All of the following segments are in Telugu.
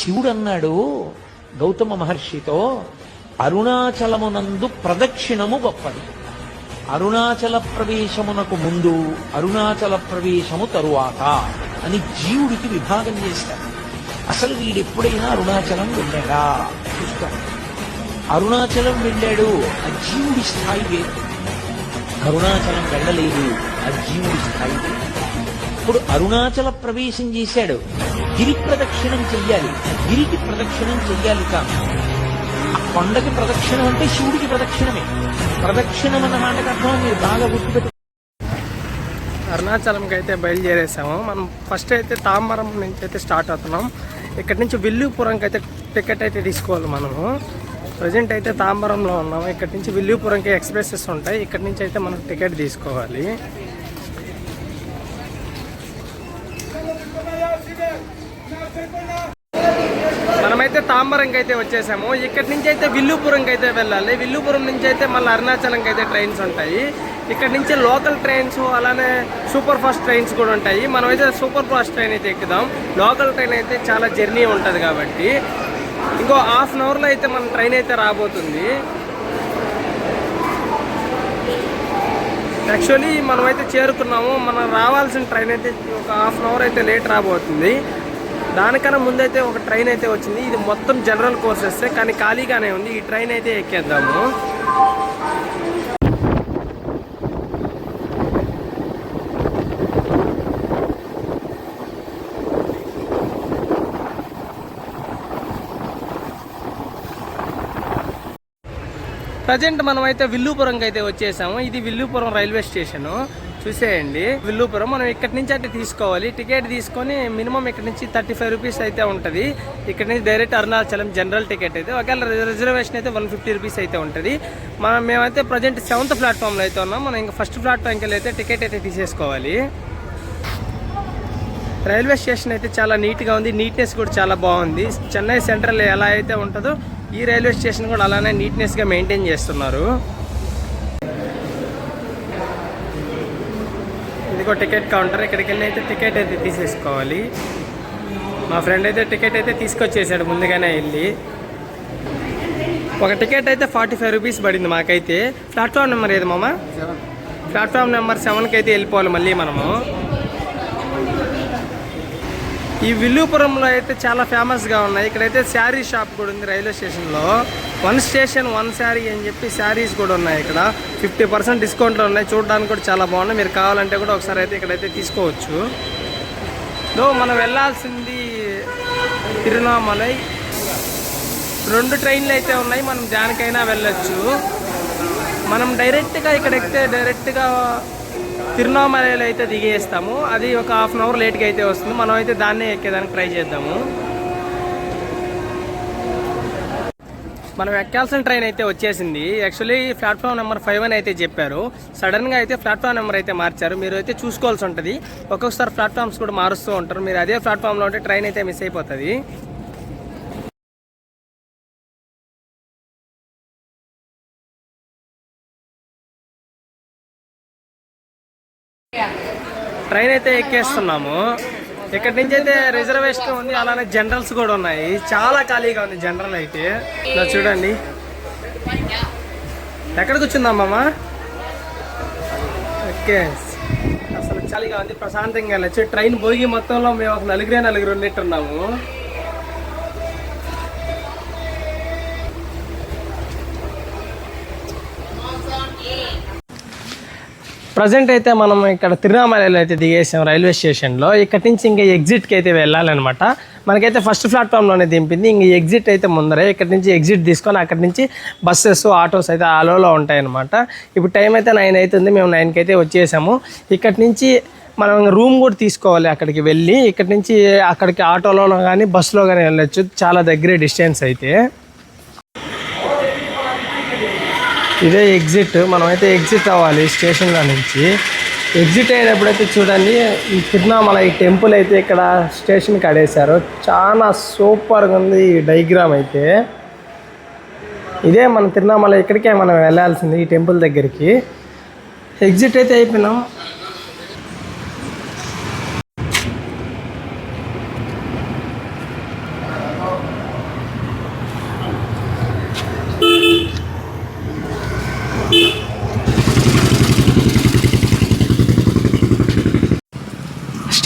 శివుడు అన్నాడు గౌతమ మహర్షితో, అరుణాచలమునందు ప్రదక్షిణము గొప్పది. అరుణాచల ప్రవేశమునకు ముందు, అరుణాచల ప్రవేశము తరువాత అని జీవుడికి విభాగం చేశారు. అసలు వీడెప్పుడైనా అరుణాచలం వెళ్ళాడా చూస్తాం. అరుణాచలం వెళ్ళాడు, ఆ జీవుడి స్థాయి వేరు. అరుణాచలం వెళ్ళలేదు, ఆ జీవుడి స్థాయి వేరు. ఇప్పుడు అరుణాచల ప్రవేశం చేశాడు, గిరి ప్రదక్షిణం చెయ్యాలి. గిరికి ప్రదక్షిణం చెయ్యాలి కాదు, ఆ కొండకి ప్రదక్షిణం అంటే శివుడికి ప్రదక్షిణమే. ప్రదక్షిణం అన్న మాటకు అర్థం మీరు బాగా గుర్తుపెట్టు. అరుణాచలంకి అయితే బయలుదేరేసాము. మనం ఫస్ట్ అయితే తాంబరం నుంచి అయితే స్టార్ట్ అవుతున్నాం. ఇక్కడి నుంచి విల్లుపురంకి అయితే టికెట్ అయితే తీసుకోవాలి మనము. ప్రజెంట్ అయితే తాంబరంలో ఉన్నాము. ఇక్కడి నుంచి విల్లుపురంకి ఎక్స్ప్రెసెస్ ఉంటాయి. ఇక్కడి నుంచి అయితే మనం టికెట్ తీసుకోవాలి. మనమైతే తాంబరంకి అయితే వచ్చేసాము. ఇక్కడి నుంచి అయితే విల్లుపురంకి అయితే వెళ్ళాలి. విల్లుపురం నుంచి అయితే మళ్ళీ అరుణాచలంకి అయితే ట్రైన్స్ ఉంటాయి. ఇక్కడ నుంచి లోకల్ ట్రైన్స్, అలానే సూపర్ ఫాస్ట్ ట్రైన్స్ కూడా ఉంటాయి. మనమైతే సూపర్ ఫాస్ట్ ట్రైన్ అయితే ఎక్కుదాం. లోకల్ ట్రైన్ అయితే చాలా జర్నీ ఉంటుంది కాబట్టి ఇంకో హాఫ్ అన్ అవర్లో అయితే మన ట్రైన్ అయితే రాబోతుంది. యాక్చువల్లీ మనమైతే చేరుకున్నాము. మనం రావాల్సిన ట్రైన్ అయితే ఒక హాఫ్ అన్ అవర్ అయితే లేట్ రాబోతుంది. దానికన్నా ముందైతే ఒక ట్రైన్ అయితే వచ్చింది. ఇది మొత్తం జనరల్ కోర్సెస్ కానీ ఖాళీగానే ఉంది. ఈ ట్రైన్ అయితే ఎక్కేద్దాము. ప్రజెంట్ మనం అయితే విల్లుపురంకి అయితే వచ్చేసాము. ఇది విల్లుపురం రైల్వే స్టేషను చూసేయండి. విల్లుపురం మనం ఇక్కడి నుంచి అయితే తీసుకోవాలి. టికెట్ తీసుకొని మినిమం ఇక్కడ నుంచి 35 రూపీస్ అయితే ఉంటుంది. ఇక్కడ నుంచి డైరెక్ట్ అరుణాచలం జనరల్ టికెట్ అయితే, ఒకవేళ రిజర్వేషన్ అయితే 150 రూపీస్ అయితే ఉంటుంది. మేమైతే ప్రజెంట్ 7th ప్లాట్ఫామ్లో అయితే ఉన్నాం. మనం ఇంకా ఫస్ట్ ప్లాట్ఫామ్కి వెళ్ళి అయితే టికెట్ అయితే తీసేసుకోవాలి. రైల్వే స్టేషన్ అయితే చాలా నీట్గా ఉంది. నీట్నెస్ కూడా చాలా బాగుంది. చెన్నై సెంట్రల్ ఎలా అయితే ఉంటుందో ఈ రైల్వే స్టేషన్ కూడా అలానే నీట్నెస్గా మెయింటైన్ చేస్తున్నారు. ఇదిగో టికెట్ కౌంటర్. ఇక్కడికి వెళ్ళి అయితే టికెట్ అయితే తీసేసుకోవాలి. మా ఫ్రెండ్ అయితే టికెట్ అయితే తీసుకొచ్చేసాడు ముందుగానే వెళ్ళి. ఒక టికెట్ అయితే 45 రూపీస్ పడింది మాకైతే. ప్లాట్ఫామ్ నెంబర్ ఏది మామ? ప్లాట్ఫామ్ నెంబర్ 7కి అయితే వెళ్ళిపోవాలి మళ్ళీ మనము. ఈ విల్లుపురంలో అయితే చాలా ఫేమస్గా ఉన్నాయి. ఇక్కడైతే శారీ షాప్ కూడా ఉంది రైల్వే స్టేషన్లో. 1 స్టేషన్ 1 శారీ అని చెప్పి శారీస్ కూడా ఉన్నాయి. ఇక్కడ 50% డిస్కౌంట్లో ఉన్నాయి. చూడడానికి కూడా చాలా బాగున్నాయి. మీరు కావాలంటే కూడా ఒకసారి అయితే ఇక్కడైతే తీసుకోవచ్చు. మనం వెళ్ళాల్సింది తిరునామలై. 2 ట్రైన్లు అయితే ఉన్నాయి. మనం దానికైనా వెళ్ళొచ్చు. మనం డైరెక్ట్గా ఇక్కడ ఎక్కితే డైరెక్ట్గా తిరునామలలో అయితే దిగేస్తాము. అది ఒక హాఫ్ అన్ అవర్ లేట్గా అయితే వస్తుంది. మనం అయితే దాన్నే ఎక్కేదానికి ట్రై చేద్దాము. మనం ఎక్కాల్సిన ట్రైన్ అయితే వచ్చేసింది. యాక్చువల్లీ ప్లాట్ఫామ్ నెంబర్ 5 అని అయితే చెప్పారు. సడన్గా అయితే ప్లాట్ఫామ్ నెంబర్ అయితే మార్చారు. మీరు అయితే చూసుకోవాల్సి ఉంటుంది. ఒక్కొక్కసారి ప్లాట్ఫామ్స్ కూడా మారుస్తూ ఉంటారు. మీరు అదే ప్లాట్ఫామ్లో ఉంటే ట్రైన్ అయితే మిస్ అయిపోతుంది. ట్రైన్ అయితే ఎక్కేస్తున్నాము. ఇక్కడి నుంచి అయితే రిజర్వేషన్ ఉంది, అలానే జనరల్స్ కూడా ఉన్నాయి. చాలా ఖాళీగా ఉంది జనరల్ అయితే. ఇలా చూడండి. ఎక్కడికి వచ్చిందమ్మా? ఓకే, అసలు ఖాళీగా ఉంది. ప్రశాంతంగా వెళ్ళచ్చు. ట్రైన్ భోగి మొత్తంలో మేము ఒక నలుగురు ఉన్నట్టున్నాము. ప్రజెంట్ అయితే మనం ఇక్కడ తిరునామలలో అయితే దిగేసాం రైల్వే స్టేషన్లో. ఇక్కడ నుంచి ఇంకా ఎగ్జిట్కి అయితే వెళ్ళాలన్నమాట. మనకైతే ఫస్ట్ ప్లాట్ఫామ్లోనే దింపింది. ఇంక ఎగ్జిట్ అయితే ముందరే. ఇక్కడ నుంచి ఎగ్జిట్ తీసుకొని అక్కడి నుంచి బస్సెస్, ఆటోస్ అయితే ఆలోలో ఉంటాయన్నమాట. ఇప్పుడు టైం అయితే 9 అవుతుంది. మేము 9కి అయితే వచ్చేసాము. ఇక్కడి నుంచి మనం రూమ్ కూడా తీసుకోవాలి అక్కడికి వెళ్ళి. ఇక్కడి నుంచి అక్కడికి ఆటోలో కానీ బస్సులో కానీ వెళ్ళచ్చు. చాలా దగ్గరే డిస్టెన్స్ అయితే. ఇదే ఎగ్జిట్. మనమైతే ఎగ్జిట్ అవ్వాలి స్టేషన్లో నుంచి. ఎగ్జిట్ అయ్యేటప్పుడైతే చూడండి, ఈ తిరునామల ఈ టెంపుల్ అయితే ఇక్కడ స్టేషన్కి ఆడేశారు. చాలా సూపర్గా ఉంది ఈ డైగ్రామ్ అయితే. ఇదే మన తిరునామల. ఇక్కడికే మనం వెళ్ళాల్సింది, ఈ టెంపుల్ దగ్గరికి. ఎగ్జిట్ అయితే అయిపోయినాం.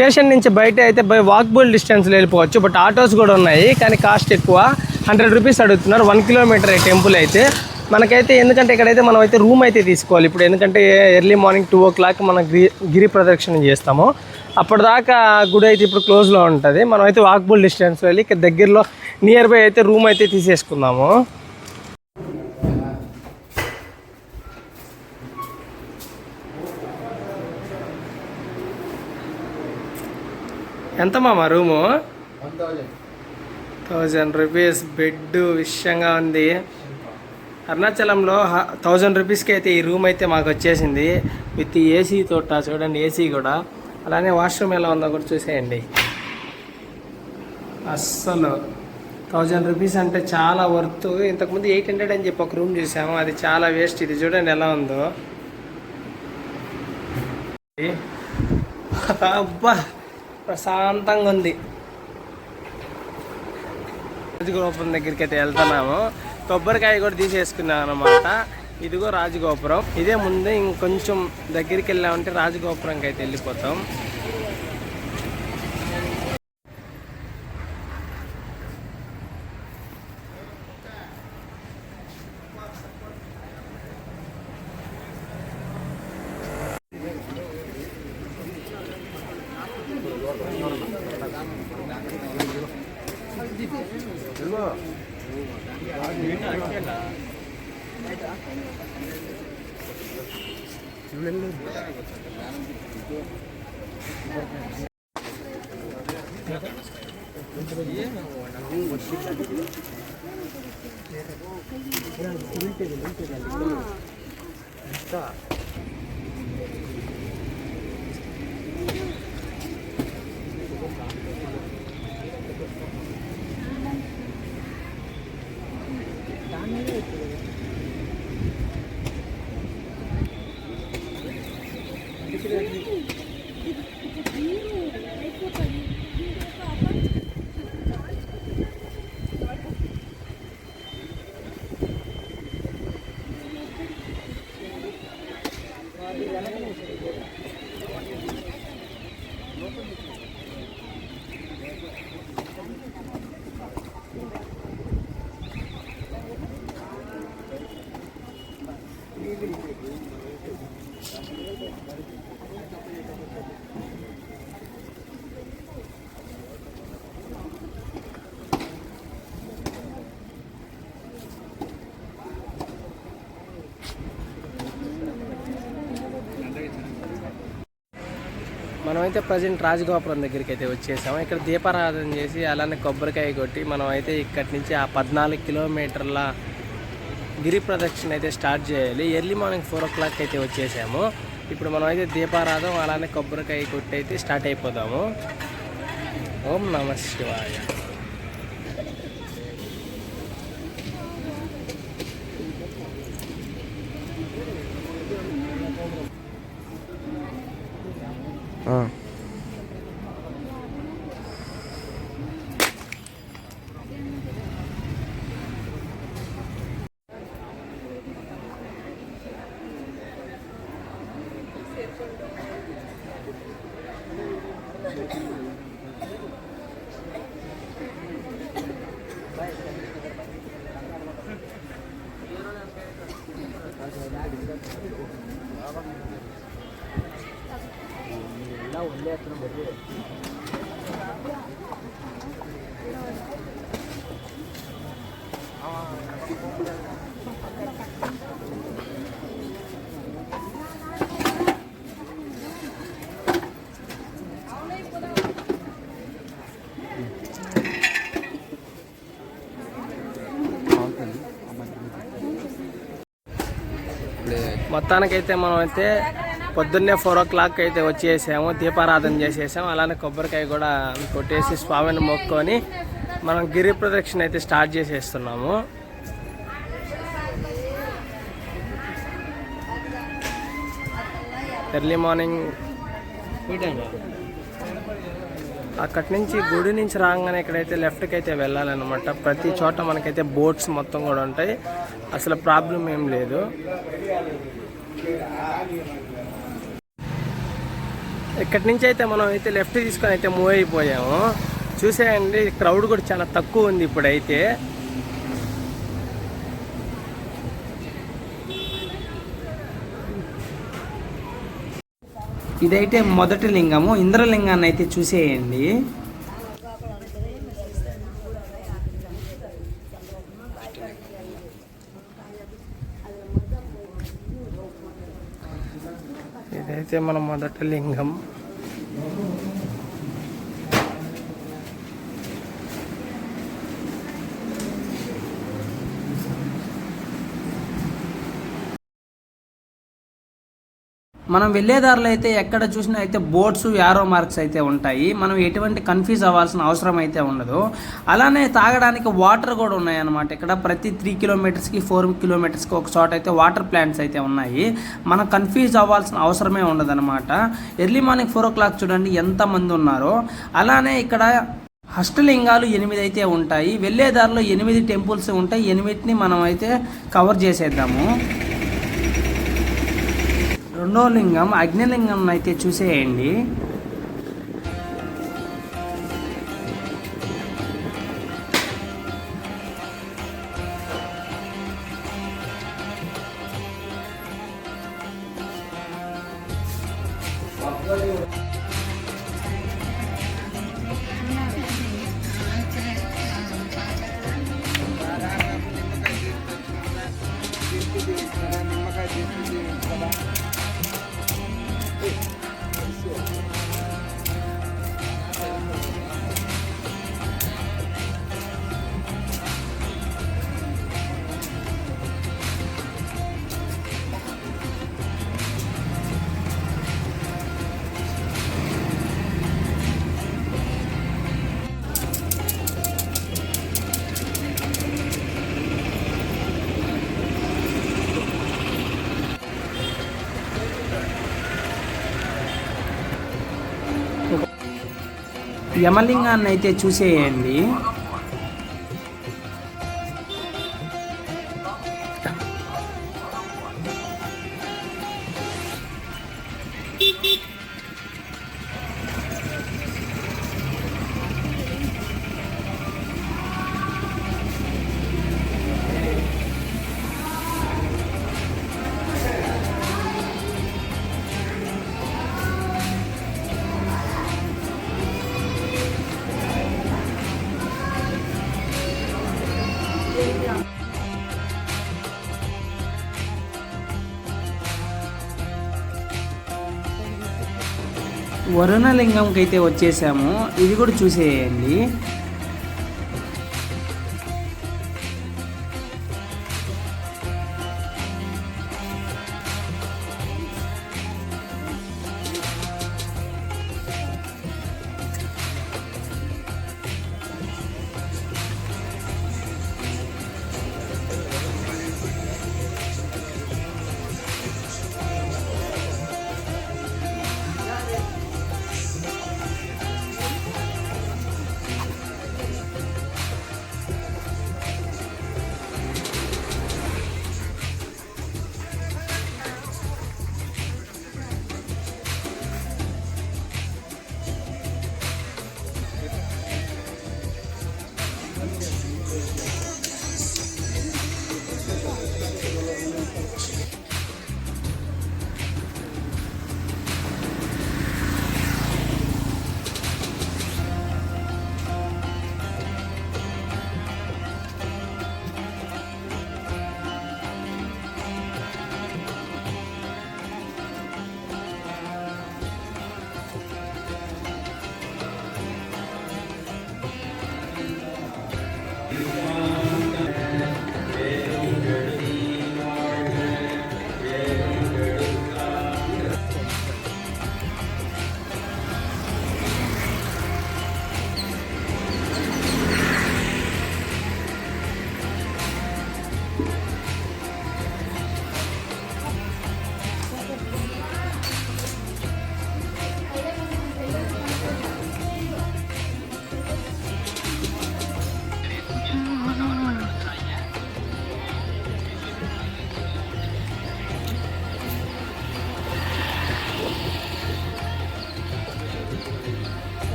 స్టేషన్ నుంచి బయట అయితే బై వాకబుల్ డిస్టెన్స్లో వెళ్ళిపోవచ్చు. బట్ ఆటోస్ కూడా ఉన్నాయి, కానీ కాస్ట్ ఎక్కువ, 100 రూపీస్ అడుగుతున్నారు 1 కిలోమీటర్ టెంపుల్ అయితే. మనకైతే ఎందుకంటే ఇక్కడైతే మనం అయితే రూమ్ అయితే తీసుకోవాలి ఇప్పుడు, ఎందుకంటే ఎర్లీ మార్నింగ్ 2 o'clock మనం గిరి ప్రదక్షిణ చేస్తాము. అప్పటిదాకా గుడి అయితే ఇప్పుడు క్లోజ్లో ఉంటుంది. మనం అయితే వాకబుల్ డిస్టెన్స్ వెళ్ళి ఇక్కడ దగ్గరలో నియర్ బై అయితే రూమ్ అయితే తీసేసుకుందాము. ఎంత మామ రూము? 1000 రూపీస్. బెడ్ విషయంగా ఉంది. అరుణాచలంలో 1000 రూపీస్కి అయితే ఈ రూమ్ అయితే మాకు వచ్చేసింది, విత్ ఏసీ తోట. చూడండి ఏసీ కూడా. అలానే వాష్రూమ్ ఎలా ఉందో కూడా చూసేయండి. అస్సలు 1000 రూపీస్ అంటే చాలా వర్త్. ఇంతకుముందు 800 అని చెప్పి ఒక రూమ్ చూసాము, అది చాలా వేస్ట్. ఇది చూడండి ఎలా ఉందో. అబ్బా ప్రశాంతంగా ఉంది. రాజగోపురం దగ్గరికి అయితే వెళ్తున్నాము. కొబ్బరికాయ కూడా తీసేసుకున్నాం అనమాట. ఇదిగో రాజగోపురం. ఇదే ముందే ఇంకొంచెం దగ్గరికి వెళ్ళామంటే రాజగోపురంకి అయితే వెళ్ళిపోతాం. మనమైతే ప్రజెంట్ రాజగోపురం దగ్గరికి అయితే వచ్చేసాము. ఇక్కడ దీపారాధన చేసి అలానే కొబ్బరికాయ కొట్టి మనం అయితే ఇక్కడి నుంచి ఆ 14 కిలోమీటర్ల గిరి ప్రదక్షిణ అయితే స్టార్ట్ చేయాలి. ఎర్లీ మార్నింగ్ 4 o'clock అయితే వచ్చేసాము. ఇప్పుడు మనం అయితే దీపారాధన అలానే కొబ్బరికాయ కొట్టి అయితే స్టార్ట్ అయిపోదాము. ఓం నమః శివాయ. మొత్తానికైతే మనం అయితే పొద్దున్నే 4 o'clock అయితే వచ్చేసాము. దీపారాధన చేసేసాము. అలానే కొబ్బరికాయ కూడా కొట్టేసి స్వామిని మొక్కుకొని మనం గిరి ప్రదక్షిణ అయితే స్టార్ట్ చేసేస్తున్నాము. ఎర్లీ మార్నింగ్ అక్కడి నుంచి గుడి నుంచి రాగానే ఇక్కడైతే లెఫ్ట్కి అయితే వెళ్ళాలన్నమాట. ప్రతి చోట మనకైతే బోట్స్ మొత్తం కూడా ఉంటాయి, అసలు ప్రాబ్లం ఏం లేదు. ఇక్కడి నుంచి అయితే మనం అయితే లెఫ్ట్ తీసుకొని అయితే మూవ్ అయిపోయాము. చూసేయండి, క్రౌడ్ కూడా చాలా తక్కువ ఉంది ఇప్పుడైతే. ఇదైతే మొదటి లింగము, ఇంద్రలింగాన్ని అయితే చూసేయండి. ఇదైతే మన మొదటి లింగం. మనం వెళ్ళేదారిలో అయితే ఎక్కడ చూసినా అయితే బోర్డ్స్, యారో మార్క్స్ అయితే ఉంటాయి. మనం ఎటువంటి కన్ఫ్యూజ్ అవ్వాల్సిన అవసరం అయితే ఉండదు. అలానే తాగడానికి వాటర్ కూడా ఉన్నాయన్నమాట. ఇక్కడ ప్రతి 3 కిలోమీటర్స్కి 4 కిలోమీటర్స్కి ఒక చోట అయితే వాటర్ ప్లాంట్స్ అయితే ఉన్నాయి. మనం కన్ఫ్యూజ్ అవ్వాల్సిన అవసరమే ఉండదు అనమాట. ఎర్లీ మార్నింగ్ 4 o'clock చూడండి ఎంతమంది ఉన్నారో. అలానే ఇక్కడ అష్టలింగాలు 8 అయితే ఉంటాయి. వెళ్ళేదారిలో 8 టెంపుల్స్ ఉంటాయి. 8ని మనం అయితే కవర్ చేసేద్దాము. రెండో లింగం అగ్నిలింగం అయితే చూసేయండి. యమలింగాన్ని అయితే చూసేయండి. వరుణలింగంకి అయితే వచ్చేసాము. ఇది కూడా చూసేయండి.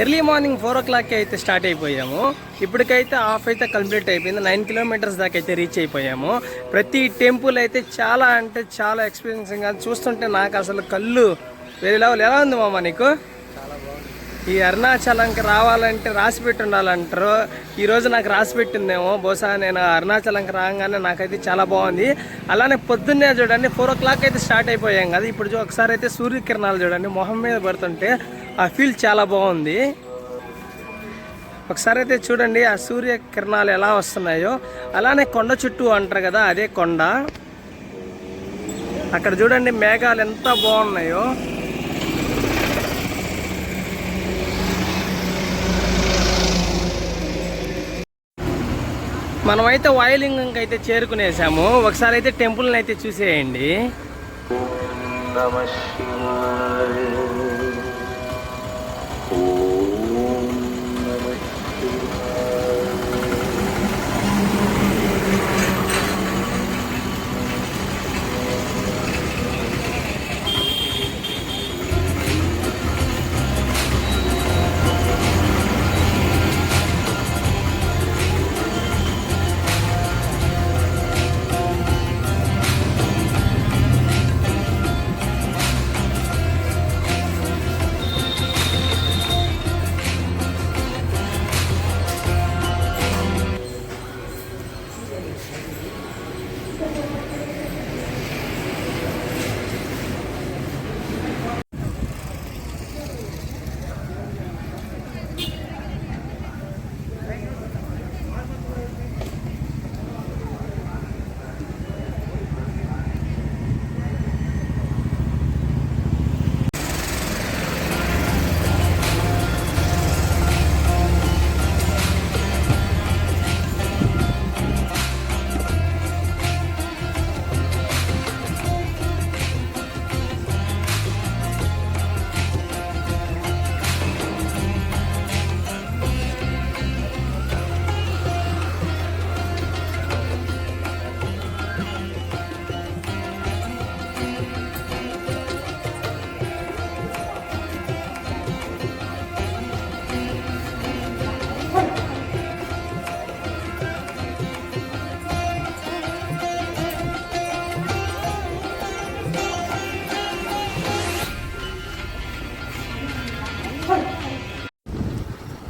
ఎర్లీ మార్నింగ్ 4 o'clock అయితే స్టార్ట్ అయిపోయాము. ఇప్పటికైతే హాఫ్ అయితే కంప్లీట్ అయిపోయింది. 9 kilometers దాకా అయితే రీచ్ అయిపోయాము. ప్రతి టెంపుల్ అయితే చాలా అంటే చాలా ఎక్స్పీరియన్సింగ్. అది చూస్తుంటే నాకు అసలు కళ్ళు వేరే లెవెల్. ఎలా ఉంది మామ నీకు? ఈ అరుణాచలంకి రావాలంటే రాసి పెట్టి ఉండాలంటారు. ఈరోజు నాకు రాసి పెట్టిందేమో, బహుశా నేను అరుణాచలంకి రాగానే నాకైతే చాలా బాగుంది. అలానే పొద్దున్నే చూడండి 4 o'clock అయితే స్టార్ట్ అయిపోయాం కదా. ఇప్పుడు ఒకసారి అయితే సూర్యకిరణాలు చూడండి మొహం మీద పడుతుంటే ఆ ఫీల్ చాలా బాగుంది. ఒకసారి అయితే చూడండి ఆ సూర్యకిరణాలు ఎలా వస్తున్నాయో. అలానే కొండ చుట్టూ అంటారు కదా, అదే కొండ. అక్కడ చూడండి మేఘాలు ఎంత బాగున్నాయో. మనమైతే వాయులింగంకి అయితే చేరుకునేసాము. ఒకసారి అయితే టెంపుల్ని అయితే చూసేయండి.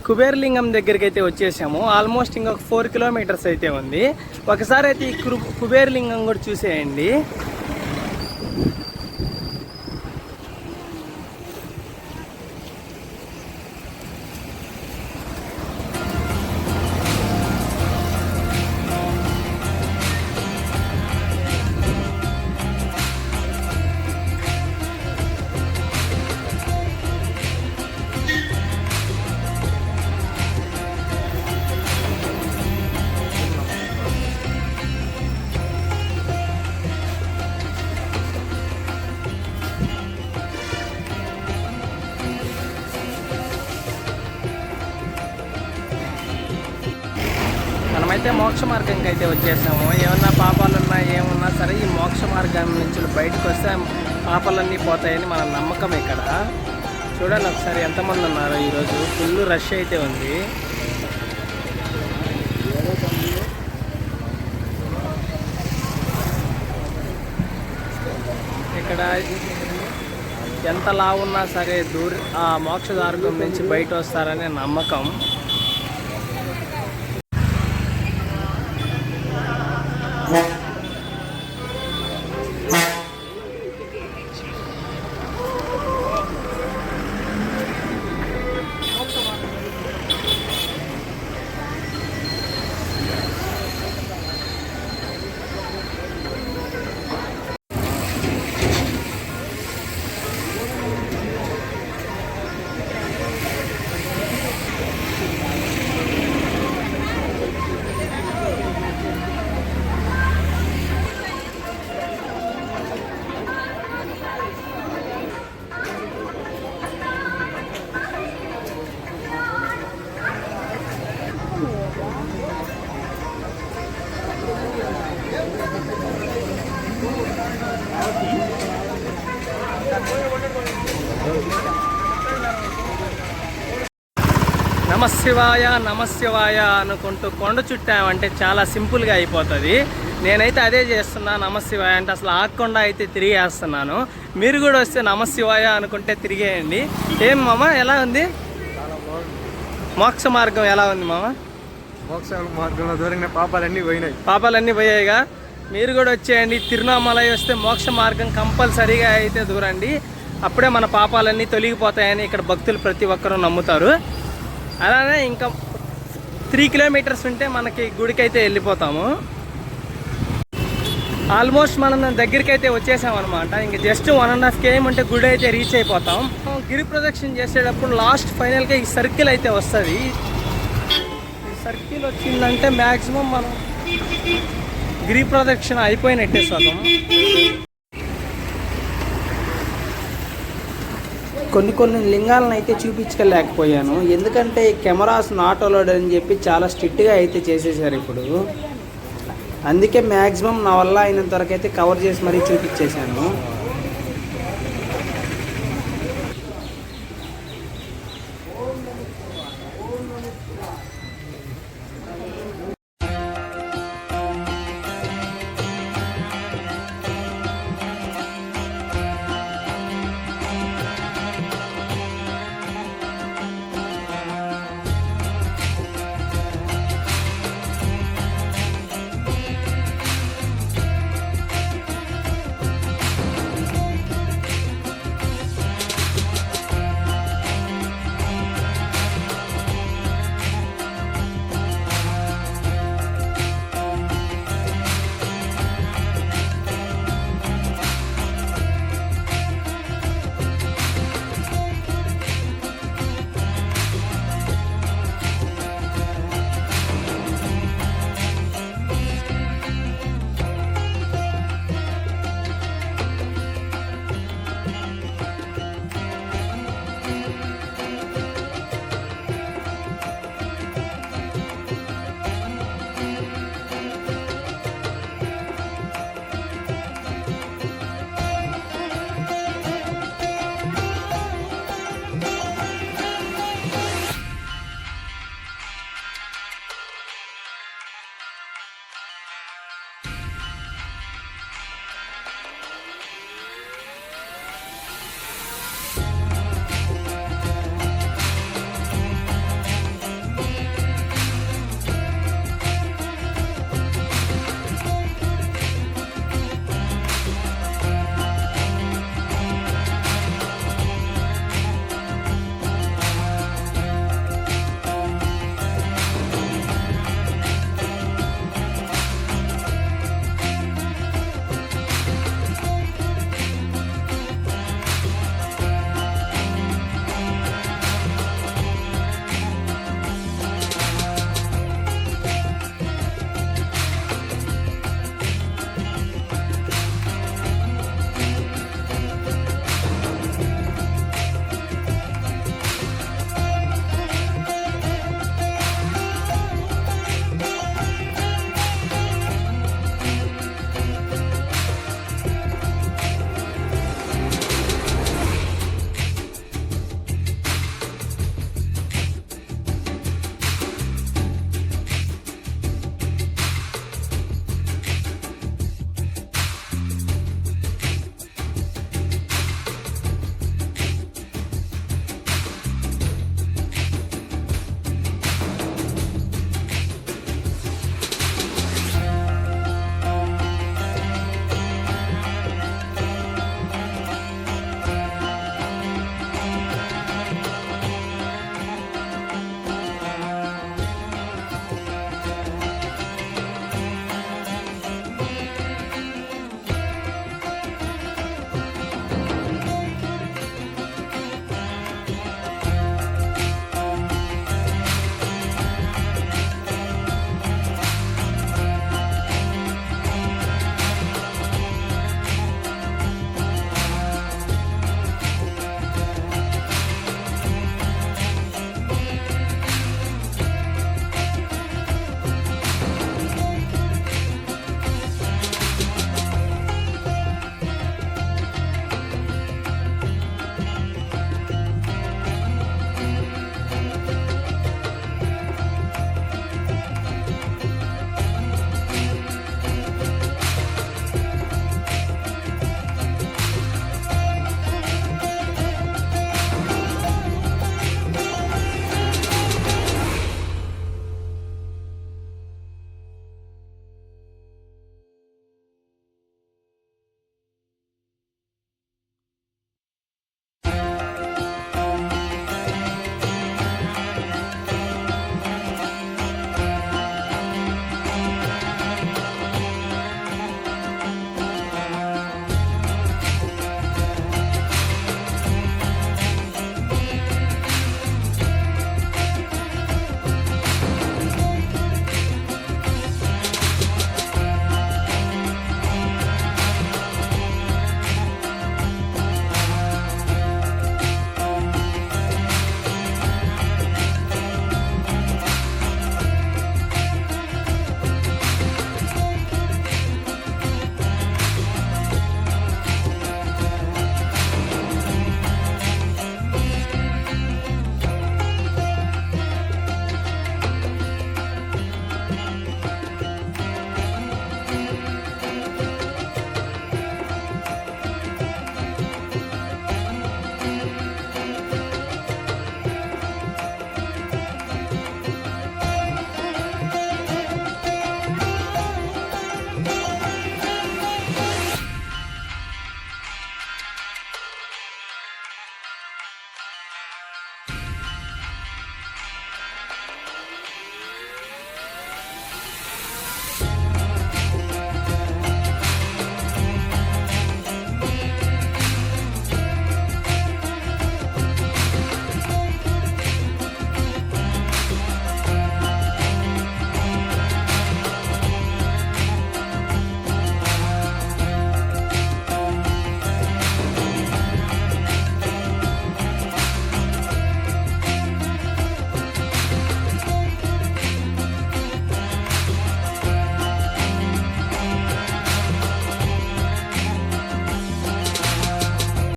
కుబేర్లింగం దగ్గరికి అయితే వచ్చేసాము. ఆల్మోస్ట్ ఇంకొక 4 kilometers అయితే ఉంది. ఒకసారి అయితే ఈ కుబేర్లింగం కూడా చూసేయండి. మనమైతే మోక్ష మార్గంకి అయితే వచ్చేసాము. ఏమన్నా పాపాలున్నా ఏమున్నా సరే ఈ మోక్ష మార్గం నుంచి బయటకు వస్తే పాపాలన్నీ పోతాయని మన నమ్మకం. ఇక్కడ చూడండి ఒకసారి ఎంతమంది ఉన్నారో. ఈరోజు ఫుల్ రష్ అయితే ఉంది. ఇక్కడ ఎంత లావున్నా సరే ఆ మోక్ష మార్గం నుంచి బయట వస్తారనే నమ్మకం. నమశివాయ అనుకుంటూ కొండ చుట్టామంటే చాలా సింపుల్గా అయిపోతుంది. నేనైతే అదే చేస్తున్నా. నమశివాయ అంటే అసలు ఆగకుండా అయితే తిరిగేస్తున్నాను. మీరు కూడా వస్తే నమశివాయ అనుకుంటే తిరిగేయండి. ఏం మామ, ఎలా ఉంది మోక్ష మార్గం? ఎలా ఉంది మామ? మోక్ష మార్గంలో దూరంగా పాపాలన్నీ పోయాయిగా. మీరు కూడా వచ్చేయండి. తిరునామలై వస్తే మోక్ష మార్గం కంపల్సరీగా అయితే దూరండి. అప్పుడే మన పాపాలన్నీ తొలగిపోతాయని ఇక్కడ భక్తులు ప్రతి ఒక్కరూ నమ్ముతారు. అలానే ఇంకా 3 కిలోమీటర్స్ ఉంటే మనకి గుడికి అయితే వెళ్ళిపోతాము. ఆల్మోస్ట్ మనం దగ్గరికి అయితే వచ్చేసామన్నమాట. ఇంకా జస్ట్ 1.5 km ఉంటే గుడి అయితే రీచ్ అయిపోతాం. గిరి ప్రదక్షిణ చేసేటప్పుడు లాస్ట్ ఫైనల్గా ఈ సర్కిల్ అయితే వస్తుంది. ఈ సర్కిల్ వచ్చిందంటే మ్యాక్సిమం మనం గిరి ప్రదక్షిణ అయిపోయినట్టే సగం. కొన్ని లింగాలను అయితే చూపించలేకపోయాను, ఎందుకంటే కెమెరాస్ నాట్ అలౌడ్ అని చెప్పి చాలా స్ట్రిక్ట్గా అయితే చేసేసారు ఇప్పుడు. అందుకే మ్యాక్సిమం నా వల్ల అయినంత వరకు అయితే కవర్ చేసి మరీ చూపించేశాను.